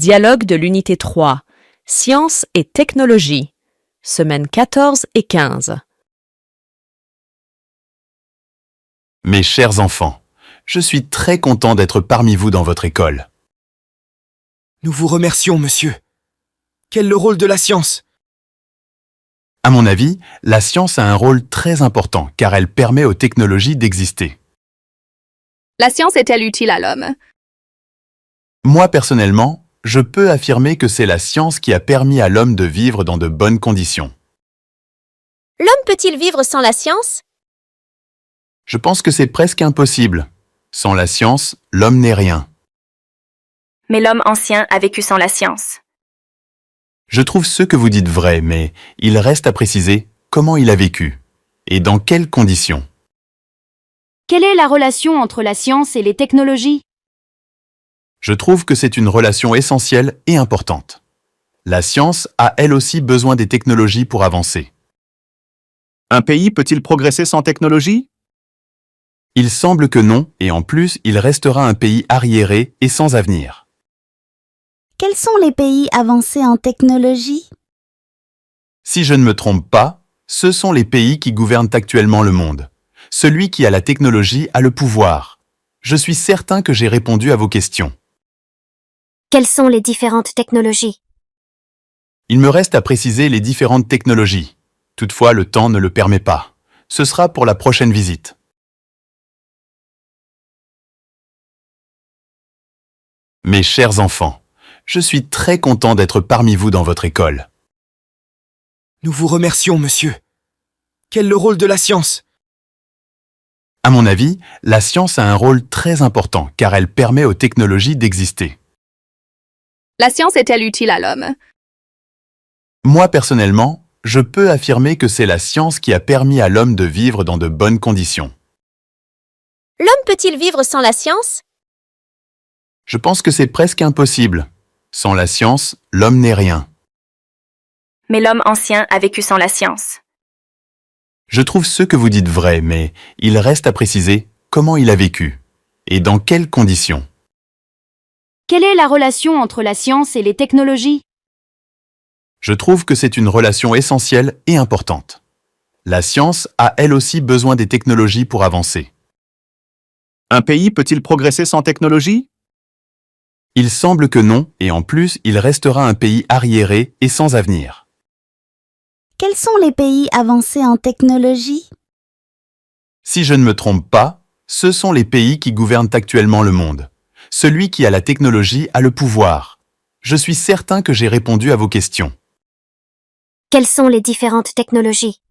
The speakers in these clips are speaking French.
Dialogue de l'unité 3. Sciences et technologies. Semaines 14 et 15. Mes chers enfants, je suis très content d'être parmi vous dans votre école. Nous vous remercions, monsieur. Quel est le rôle de la science? À mon avis, la science a un rôle très important car elle permet aux technologies d'exister. La science est-elle utile à l'homme? Moi, personnellement, je peux affirmer que c'est la science qui a permis à l'homme de vivre dans de bonnes conditions. L'homme peut-il vivre sans la science? Je pense que c'est presque impossible. Sans la science, l'homme n'est rien. Mais l'homme ancien a vécu sans la science. Je trouve ce que vous dites vrai, mais il reste à préciser comment il a vécu et dans quelles conditions. Quelle est la relation entre la science et les technologies? Je trouve que c'est une relation essentielle et importante. La science a elle aussi besoin des technologies pour avancer. Un pays peut-il progresser sans technologie? Il semble que non, et en plus, il restera un pays arriéré et sans avenir. Quels sont les pays avancés en technologie? Si je ne me trompe pas, ce sont les pays qui gouvernent actuellement le monde. Celui qui a la technologie a le pouvoir. Je suis certain que j'ai répondu à vos questions. Quelles sont les différentes technologies? Il me reste à préciser les différentes technologies. Toutefois, le temps ne le permet pas. Ce sera pour la prochaine visite. Mes chers enfants, je suis très content d'être parmi vous dans votre école. Nous vous remercions, monsieur. Quel est le rôle de la science? À mon avis, la science a un rôle très important car elle permet aux technologies d'exister. La science est-elle utile à l'homme? Moi, personnellement, je peux affirmer que c'est la science qui a permis à l'homme de vivre dans de bonnes conditions. L'homme peut-il vivre sans la science? Je pense que c'est presque impossible. Sans la science, l'homme n'est rien. Mais l'homme ancien a vécu sans la science. Je trouve ce que vous dites vrai, mais il reste à préciser comment il a vécu et dans quelles conditions. Quelle est la relation entre la science et les technologies? Je trouve que c'est une relation essentielle et importante. La science a elle aussi besoin des technologies pour avancer. Un pays peut-il progresser sans technologie? Il semble que non, et en plus, il restera un pays arriéré et sans avenir. Quels sont les pays avancés en technologie? Si je ne me trompe pas, ce sont les pays qui gouvernent actuellement le monde. Celui qui a la technologie a le pouvoir. Je suis certain que j'ai répondu à vos questions. Quelles sont les différentes technologies?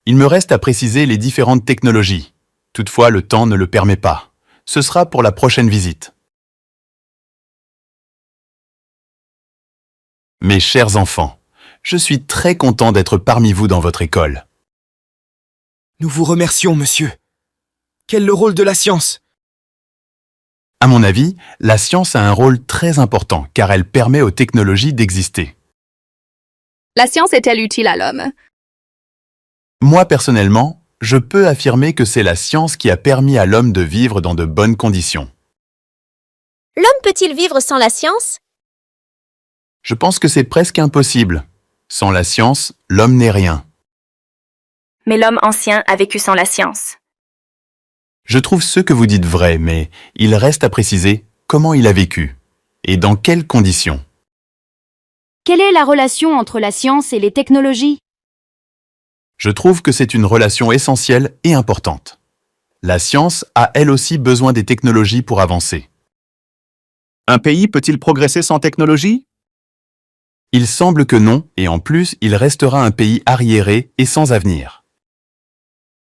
Il me reste à préciser les différentes technologies. Toutefois, le temps ne le permet pas. Ce sera pour la prochaine visite. Mes chers enfants, je suis très content d'être parmi vous dans votre école. Nous vous remercions, monsieur. Quel est le rôle de la science? À mon avis, la science a un rôle très important car elle permet aux technologies d'exister. La science est-elle utile à l'homme? Moi, personnellement, je peux affirmer que c'est la science qui a permis à l'homme de vivre dans de bonnes conditions. L'homme peut-il vivre sans la science? Je pense que c'est presque impossible. Sans la science, l'homme n'est rien. Mais l'homme ancien a vécu sans la science. Je trouve ce que vous dites vrai, mais il reste à préciser comment il a vécu et dans quelles conditions. Quelle est la relation entre la science et les technologies? Je trouve que c'est une relation essentielle et importante. La science a elle aussi besoin des technologies pour avancer. Un pays peut-il progresser sans technologie? Il semble que non, et en plus, il restera un pays arriéré et sans avenir.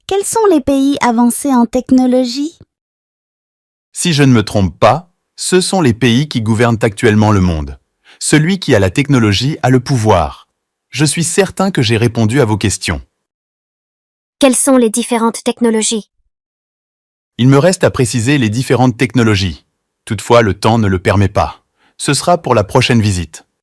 Quels sont les pays avancés en technologie? Si je ne me trompe pas, ce sont les pays qui gouvernent actuellement le monde. Celui qui a la technologie a le pouvoir. Je suis certain que j'ai répondu à vos questions. Quelles sont les différentes technologies? Il me reste à préciser les différentes technologies. Toutefois, le temps ne le permet pas. Ce sera pour la prochaine visite.